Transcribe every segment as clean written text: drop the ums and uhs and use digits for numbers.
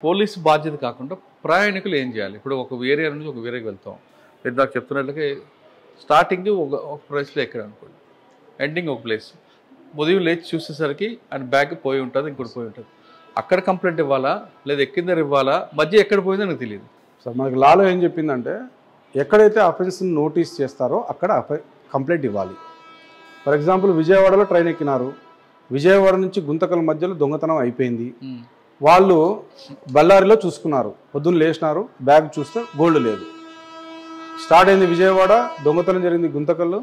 Police బాధ్యత కాకుండా ప్రయాణికులు ఏం చేయాలి? ఇప్పుడు ఒక ఏరియా నుంచి ఒక వేరేకి వెళ్తాం. మీరు నాకు చెప్తున్నట్లుగా స్టార్టింగ్ ఒక ప్లేస్లో ఎక్కడ అనుకోండి, ఎండింగ్ ఒక ప్లేస్. ఉదయం లేచి చూసేసరికి ఆయన బ్యాగ్ పోయి ఉంటుంది, ఇంకోటి పోయి ఉంటుంది. అక్కడ కంప్లైంట్ ఇవ్వాలా, లేదా ఎక్కిందరు ఇవ్వాలా, మధ్య ఎక్కడ పోయిందో నాకు తెలియదు సార్. మనకి లాలో ఏం చెప్పిందంటే ఎక్కడైతే అఫెన్స్ని నోటీస్ చేస్తారో అక్కడ కంప్లైంట్ ఇవ్వాలి. ఫర్ ఎగ్జాంపుల్ విజయవాడలో ట్రైన్ ఎక్కినారు, విజయవాడ నుంచి గుంతకల్ మధ్యలో దొంగతనం అయిపోయింది. వాళ్ళు బళ్ళారిలో చూసుకున్నారు, పొద్దున్న లేచినారు, బ్యాగ్ చూస్తే గోల్డ్ లేదు. స్టార్ట్ అయింది విజయవాడ, దొంగతనం జరిగింది గుంతకల్లో,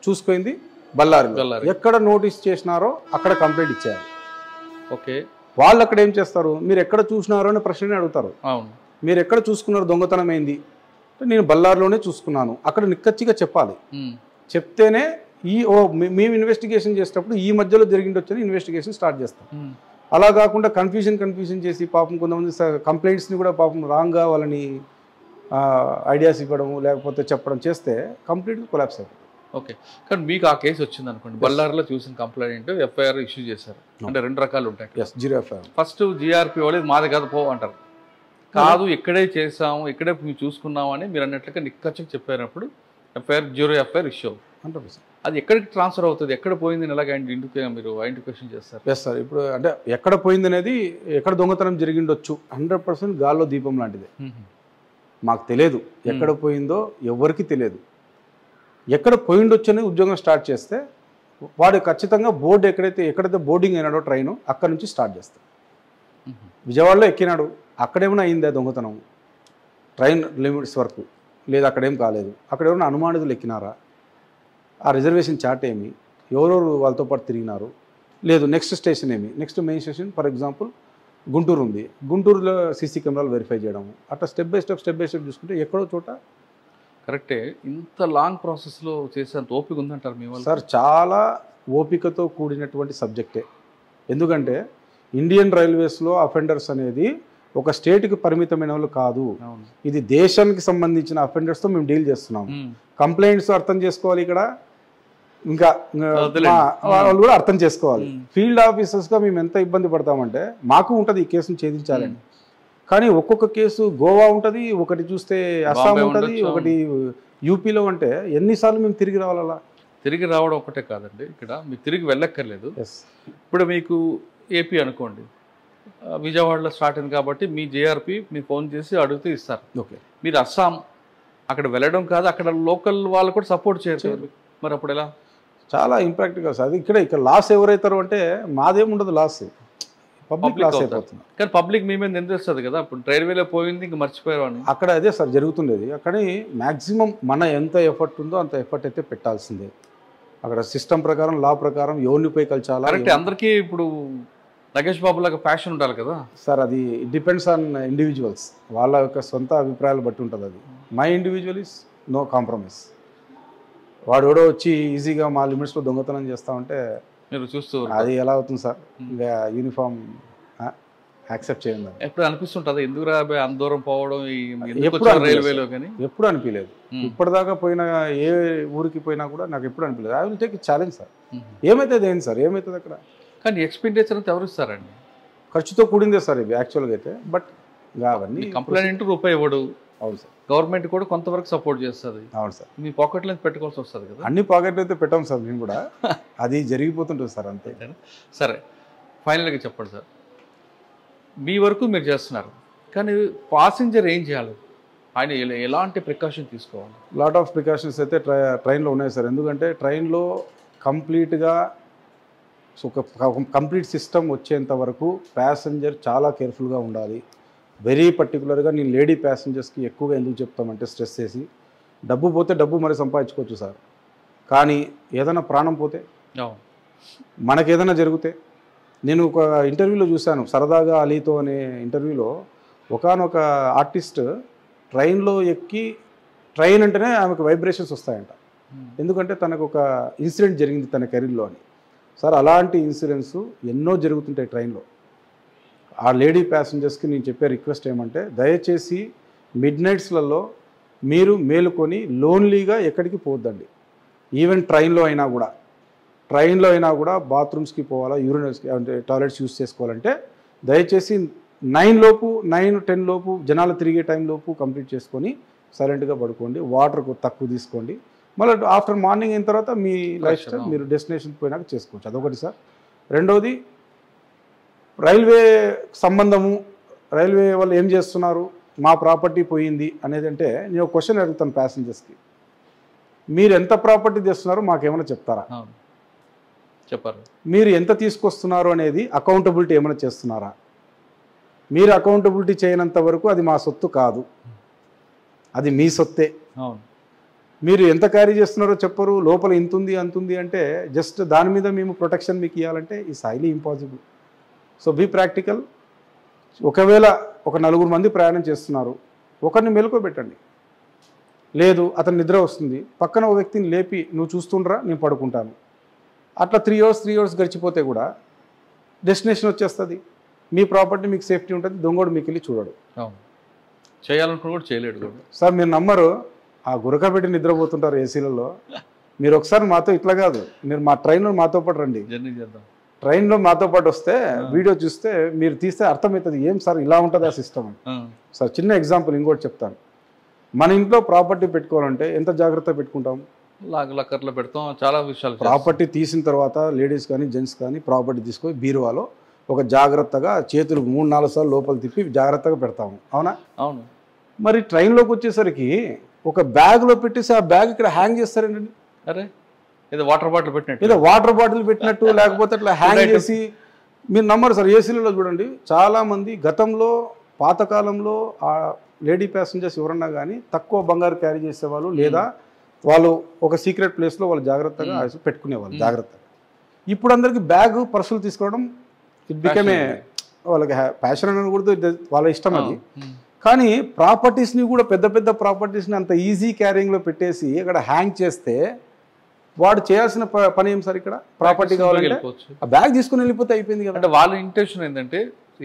చూసుకుంది బళ్ళారిలో. ఎక్కడ నోటీస్ చేసినారో అక్కడ కంప్లైంట్ ఇచ్చారు. ఓకే, వాళ్ళు అక్కడ ఏం చేస్తారు, మీరు ఎక్కడ చూసినారో అని ప్రశ్ననే అడుగుతారు. అవును, మీరు ఎక్కడ చూసుకున్నారు దొంగతనం అయింది, నేను బళ్ళారిలోనే చూసుకున్నాను, అక్కడ నిక్కచ్చిగా చెప్పాలి. చెప్తేనే మేము ఇన్వెస్టిగేషన్ చేసేటప్పుడు ఈ మధ్యలో జరిగిండొచ్చని ఇన్వెస్టిగేషన్ స్టార్ట్ చేస్తాం. అలా కాకుండా కన్ఫ్యూజన్ చేసి పాపం కొంతమంది కంప్లైంట్స్ని కూడా పాపం రాంగ్గా వాళ్ళని ఐడియాస్ ఇవ్వడము లేకపోతే చెప్పడం చేస్తే కంప్లీట్గా కొలాప్స్ అవుతుంది. ఓకే, కానీ మీకు ఆ కేసు వచ్చింది అనుకోండి, బళ్ళారిలో చూసిన కంప్లైంట్ ఎఫ్ఐఆర్ ఇష్యూ చేశారు అంటే 2 రకాలు ఉంటాయి. Zero FIR. ఫస్ట్ జీఆర్పీ వాళ్ళు మాది కాదు పో అంటారు, కాదు ఇక్కడే చేసాము, ఇక్కడే మేము చూసుకున్నాము అని మీరు అన్నట్లుగా నిక్కచ్చిగా చెప్పినప్పుడు ఎఫ్ఐఆర్ జీరో ఎఫ్ఐఆర్ ఇష్యూ 100%. అది ఎక్కడికి ట్రాన్స్ఫర్ అవుతుంది, ఎక్కడ పోయింది ఎలాగ మీరు ఐడెంటిఫికేషన్ చేస్తారు? Yes sir. ఇప్పుడు అంటే ఎక్కడ పోయింది అనేది, ఎక్కడ దొంగతనం జరిగిండొచ్చు 100% గాల్లో దీపం లాంటిదే. మాకు తెలియదు ఎక్కడ పోయిందో, ఎవరికి తెలియదు. ఎక్కడ పోయిండొచ్చు అనేది ఉద్యోగం స్టార్ట్ చేస్తే వాడు ఖచ్చితంగా బోర్డు ఎక్కడైతే బోర్డింగ్ అయినాడో ట్రైన్ అక్కడ నుంచి స్టార్ట్ చేస్తాడు. విజయవాడలో ఎక్కినాడు, అక్కడేమైనా అయిందా దొంగతనం, ట్రైన్ లిమిట్స్ వరకు లేదా అక్కడేం కాలేదు, అక్కడ ఏమైనా అనుమానితులు ఎక్కినారా, ఆ రిజర్వేషన్ చార్ట్ ఏమి, ఎవరెవరు వాళ్ళతో పాటు తిరిగినారు, లేదు నెక్స్ట్ స్టేషన్ ఏమి, next main station for example Guntur ఉంది, గుంటూరులో సీసీ కెమెరాలు వెరిఫై చేయడము, అట్లా స్టెప్ బై స్టెప్ చూసుకుంటే ఎక్కడో చోట. కరెక్టే, ఇంత లాంగ్ ప్రాసెస్లో చేసేంత ఓపిక ఉందంటారు మీ వాళ్ళు? సార్ చాలా ఓపికతో కూడినటువంటి సబ్జెక్టే. ఎందుకంటే ఇండియన్ రైల్వేస్లో అఫెండర్స్ అనేది ఒక స్టేట్కి పరిమితమైన వాళ్ళు కాదు, ఇది దేశానికి సంబంధించిన అఫెండర్స్తో మేము డీల్ చేస్తున్నాం. కంప్లైంట్స్ అర్థం చేసుకోవాలి ఇక్కడ, ఇంకా వాళ్ళు కూడా అర్థం చేసుకోవాలి. ఫీల్డ్ ఆఫీసర్స్గా మేము ఎంత ఇబ్బంది పడతామంటే మాకు ఉంటుంది ఈ కేసును ఛేదించాలని, కానీ ఒక్కొక్క కేసు గోవా ఉంటుంది, ఒకటి చూస్తే అస్సాం ఉంటుంది, ఒకటి యూపీలో. అంటే ఎన్నిసార్లు మేము తిరిగి రావాలా? తిరిగి రావడం ఒకటే కాదండి, ఇక్కడ మీరు తిరిగి వెళ్ళక్కర్లేదు. ఇప్పుడు మీకు ఏపీ అనుకోండి, విజయవాడలో స్టార్ట్ అయింది కాబట్టి మీ జేఆర్పీ మీ ఫోన్ చేసి అడిగితే ఇస్తారు. ఓకే, మీరు అస్సాం అక్కడ వెళ్ళడం కాదు, అక్కడ లోకల్ వాళ్ళు కూడా సపోర్ట్ చేయరు, మరి అప్పుడు ఎలా? చాలా ఇంపాక్ట్గా సార్. ఇక్కడ లాస్ ఎవరైతారు అంటే మాదేముండదు, లాస్ పబ్లిక్ లాస్ అయిపోతుంది. కానీ పబ్లిక్ మీ మీద నిందిస్తుంది కదా, ఇప్పుడు రైల్వేలో పోయింది ఇంకా మర్చిపోయారు అని. అక్కడ అదే సార్ జరుగుతుండేది. కానీ మ్యాక్సిమం మన ఎంత ఎఫర్ట్ ఉందో అంత ఎఫర్ట్ అయితే పెట్టాల్సిందే. అక్కడ సిస్టమ్ ప్రకారం, లా ప్రకారం ఎవరిని పోయి కలిచాలా. కరెక్ట్, అందరికీ ఇప్పుడు నగేష్ బాబు లాగా ప్యాషన్ ఉండాలి కదా సార్. అది డిపెండ్స్ ఆన్ ఇండివిజువల్స్, వాళ్ళ యొక్క సొంత అభిప్రాయాలు బట్టి ఉంటుంది. అది my individual is no compromise. వాడు ఎవడో వచ్చి ఈజీగా మా లిమిట్స్లో దొంగతనం చేస్తామంటే మీరు చూస్తూ అది ఎలా అవుతుంది సార్? ఇంకా యూనిఫామ్ యాక్సెప్ట్ చేయండి. ఎప్పుడు అనిపిస్తుంటుంది ఎందుకు రాబోయే అంత దూరం పోవడం రైల్వేలో? కానీ ఎప్పుడు అనిపించలేదు. ఇప్పటిదాకా పోయిన ఏ ఊరికి పోయినా కూడా నాకు ఎప్పుడు అనిపించలేదు. I will take challenge sir. ఏమవుతుంది ఏంటి సార్, ఏమవుతుంది అక్కడ? కానీ ఎక్స్పెండిచర్ అంతా ఎవరు ఇస్తారండి? ఖర్చుతో కూడిందే సార్ ఇది యాక్చువల్గా అయితే. బట్ అవన్నీ కంప్లైంట్ రూపాయి ఇవ్వడు. అవును సార్. గవర్నమెంట్ కూడా కొంతవరకు సపోర్ట్ చేస్తుంది. అవును సార్. మీ పాకెట్లో పెట్టుకోవాల్సి వస్తుంది కదా. అన్ని పాకెట్లు అయితే పెట్టాం సార్ మేము కూడా, అది జరిగిపోతుంటుంది సార్ అంతే. సరే, ఫైనల్గా చెప్పండి సార్, మీ వరకు మీరు చేస్తున్నారు, కానీ పాసింజర్ ఏం చేయాలి, ఆయన ఎలాంటి ప్రికాషన్ తీసుకోవాలి? లాట్ ఆఫ్ ప్రికాషన్స్ అయితే ట్రైన్లో ఉన్నాయి సార్. ఎందుకంటే ట్రైన్లో కంప్లీట్గా ఒక కంప్లీట్ సిస్టమ్ వచ్చేంత వరకు ప్యాసింజర్ చాలా కేర్ఫుల్గా ఉండాలి. వెరీ పర్టికులర్గా నేను లేడీ ప్యాసింజర్స్కి ఎక్కువగా ఎందుకు చెప్తామంటే స్ట్రెస్ చేసి, డబ్బు పోతే డబ్బు మరి సంపాదించుకోవచ్చు సార్, కానీ ఏదైనా ప్రాణం పోతే, మనకి ఏదైనా జరిగితే. నేను ఒక ఇంటర్వ్యూలో చూశాను, సరదాగా అలీతో అనే ఇంటర్వ్యూలో, ఒకానొక ఆర్టిస్ట్ ట్రైన్లో ఎక్కి, ట్రైన్ అంటేనే ఆమెకు వైబ్రేషన్స్ వస్తాయంట, ఎందుకంటే తనకు ఒక ఇన్సిడెంట్ జరిగింది తన కెరీర్లో అని. సార్ అలాంటి ఇన్సిడెంట్స్ ఎన్నో జరుగుతుంటాయి ట్రైన్లో. ఆ లేడీ ప్యాసింజర్స్కి నేను చెప్పే రిక్వెస్ట్ ఏమంటే, దయచేసి మిడ్ నైట్స్లలో మీరు మేలుకొని లోన్లీగా ఎక్కడికి పోవద్దండి. ఈవెన్ ట్రైన్లో అయినా కూడా బాత్రూమ్స్కి పోవాలా, యూరినల్స్కి అంటే టాయిలెట్స్ యూస్ చేసుకోవాలంటే దయచేసి 9 లోపు 9-10 లోపు జనాలు తిరిగే టైం లోపు కంప్లీట్ చేసుకొని సైలెంట్గా పడుకోండి. వాటర్ తక్కువ తీసుకోండి. మళ్ళీ ఆఫ్టర్ మార్నింగ్ అయిన తర్వాత మీ లైఫ్ స్టైల్ మీరు డెస్టినేషన్ పోయినాక చేసుకోవచ్చు. అదొకటి సార్. రెండవది రైల్వే సంబంధము, రైల్వే వాళ్ళు ఏం చేస్తున్నారు, మా ప్రాపర్టీ పోయింది అనేది అంటే నేను ఒక క్వశ్చన్ అడుగుతాను ప్యాసింజర్స్కి, మీరు ఎంత ప్రాపర్టీ తెస్తున్నారో మాకేమైనా చెప్తారా? చెప్పారు. మీరు ఎంత తీసుకొస్తున్నారు అనేది అకౌంటబిలిటీ ఏమైనా చేస్తున్నారా? మీరు అకౌంటబిలిటీ చేయనంత వరకు అది మా సొత్తు కాదు, అది మీ సొత్తే. మీరు ఎంత క్యారీ చేస్తున్నారో చెప్పరు, లోపల ఇంతుంది అంతుంది అంటే జస్ట్ దాని మీద మేము ప్రొటెక్షన్ మీకు ఇవ్వాలంటే is highly impossible. So be practical. ఒకవేళ ఒక 4 మంది ప్రయాణం చేస్తున్నారు, ఒకరిని మెలుకోబెట్టండి. లేదు అతను నిద్ర వస్తుంది, పక్కన ఒక వ్యక్తిని లేపి నువ్వు చూస్తుండ్రా నేను పడుకుంటాను. అట్లా 3 అవర్స్ గడిచిపోతే కూడా డెస్టినేషన్ వచ్చేస్తుంది. మీ ప్రాపర్టీ మీకు సేఫ్టీ ఉంటుంది, దొంగోడు మీకు వెళ్ళి చూడడు. చేయాలనుకుని కూడా చేయలేడు కూడా. సార్ మీరు నమ్మరు, ఆ గురక పెట్టి నిద్రపోతుంటారు ఏసీలలో. మీరు ఒకసారి మాతో ఇట్లా కాదు, మీరు మా ట్రైన్లో మాతో పాటు రండి, జర్నీ చేద్దాం. ట్రైన్లో మాతో పాటు వస్తే వీడియో చూస్తే మీరు తీస్తే అర్థమవుతుంది ఏం సార్ ఇలా ఉంటుంది ఆ సిస్టమ్ అని. సార్ చిన్న ఎగ్జాంపుల్ ఇంకోటి చెప్తాను. మన ఇంట్లో ప్రాపర్టీ పెట్టుకోవాలంటే ఎంత జాగ్రత్త పెట్టుకుంటాం? లక్కర్లో పెడతాం, చాలా విషయాలు. ప్రాపర్టీ తీసిన తర్వాత లేడీస్ కానీ జెంట్స్ కానీ ప్రాపర్టీ తీసుకొని బీరువాలో ఒక జాగ్రత్తగా చేతులు 3-4 సార్లు లోపల తిప్పి జాగ్రత్తగా పెడతాము, అవునా? అవును. మరి ట్రైన్లోకి వచ్చేసరికి ఒక బ్యాగ్లో పెట్టేసి ఆ బ్యాగ్ ఇక్కడ హ్యాంగ్ చేస్తారండి. అరే ఏదో వాటర్ బాటిల్ పెట్టినట్టు, ఏదో వాటర్ బాటిల్ పెట్టినట్టు లేకపోతే అట్లా హ్యాంగ్ చేసి. మీరు నమ్మరు సార్, ఏసీలలో చూడండి చాలామంది గతంలో పాతకాలంలో ఆ లేడీ ప్యాసింజర్స్ ఎవరన్నా కానీ తక్కువ బంగారు క్యారీ చేసేవాళ్ళు, లేదా వాళ్ళు ఒక సీక్రెట్ ప్లేస్లో వాళ్ళు జాగ్రత్తగా పెట్టుకునేవాళ్ళు జాగ్రత్తగా. ఇప్పుడు అందరికీ బ్యాగ్ పర్సులు తీసుకోవడం ఇట్ బికమే వాళ్ళకి ప్యాషన్ అని కూడా వాళ్ళ ఇష్టం అది. కానీ ప్రాపర్టీస్ని కూడా పెద్ద పెద్ద ప్రాపర్టీస్ని అంత ఈజీ క్యారింగ్లో పెట్టేసి అక్కడ హ్యాంగ్ చేస్తే వాడు చేయాల్సిన పని ఏం సార్? ఇక్కడ ప్రాపర్టీ కావాలంటే ఆ బ్యాగ్ తీసుకుని వెళ్ళిపోతే అయిపోయింది కదా. అంటే వాళ్ళ ఇంటెన్షన్ ఏంటంటే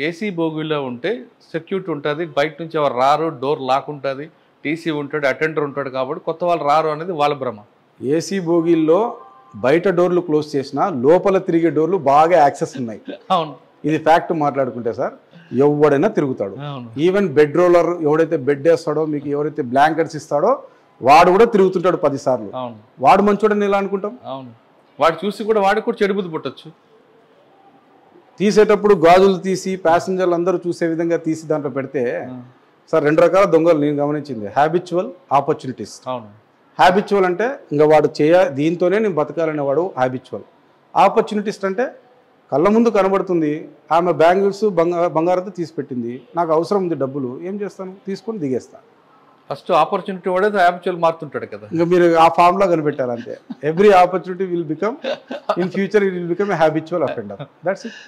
ఏసీ బోగిలో ఉంటే సెక్యూరిటీ ఉంటుంది, బయట నుంచి ఎవరు రారు, డోర్ లాక్ ఉంటుంది, టీసీ ఉంటాడు, అటెండర్ ఉంటాడు, కాబట్టి కొత్త వాళ్ళు రారు అనేది వాళ్ళ భ్రమ. ఏసీ బోగిల్లో బయట డోర్లు క్లోజ్ చేసినా లోపల తిరిగే డోర్లు బాగా యాక్సెస్ ఉన్నాయి. అవును, ఇది ఫ్యాక్ట్ మాట్లాడుకుంటే సార్ ఎవడైనా తిరుగుతాడు. ఈవెన్ బెడ్ రోలర్ ఎవడైతే బెడ్ వేస్తాడో, మీకు ఎవరైతే బ్లాంకెట్స్ ఇస్తాడో వాడు కూడా తిరుగుతుంటాడు 10 సార్లు. వాడు మంచోడని ఎలా అనుకుంటాం? అవును, వాడు చూసి కూడా వాడికి కూడా చెడు బుద్ధి పుట్టచ్చు. తీసేటప్పుడు గాజులు తీసి ప్యాసింజర్లు అందరూ చూసే విధంగా తీసి దాంట్లో పెడితే సార్ 2 రకాల దొంగలు నేను గమనించింది. Habitual, opportunities. అవును, హ్యాబిచువల్ అంటే ఇంకా వాడు దీంతోనే నేను బతకాలనేవాడు హ్యాబిచువల్. ఆపర్చునిటీస్ట్ అంటే కళ్ళ ముందు కనబడుతుంది, ఆమె బ్యాంగిల్స్ బంగారంతో తీసి పెట్టింది, నాకు అవసరం ఉంది డబ్బులు, ఏం చేస్తాను, తీసుకొని దిగేస్తాను. ఫస్ట్ ఆపర్చునిటీ వాడే హ్యాబిచువల్ మారుతుంటాడు కదా. ఇంకా మీరు ఆ ఫామ్లో కనిపెట్టారు అంతే. Every opportunity will become in future it will become a habitual offender. That's it.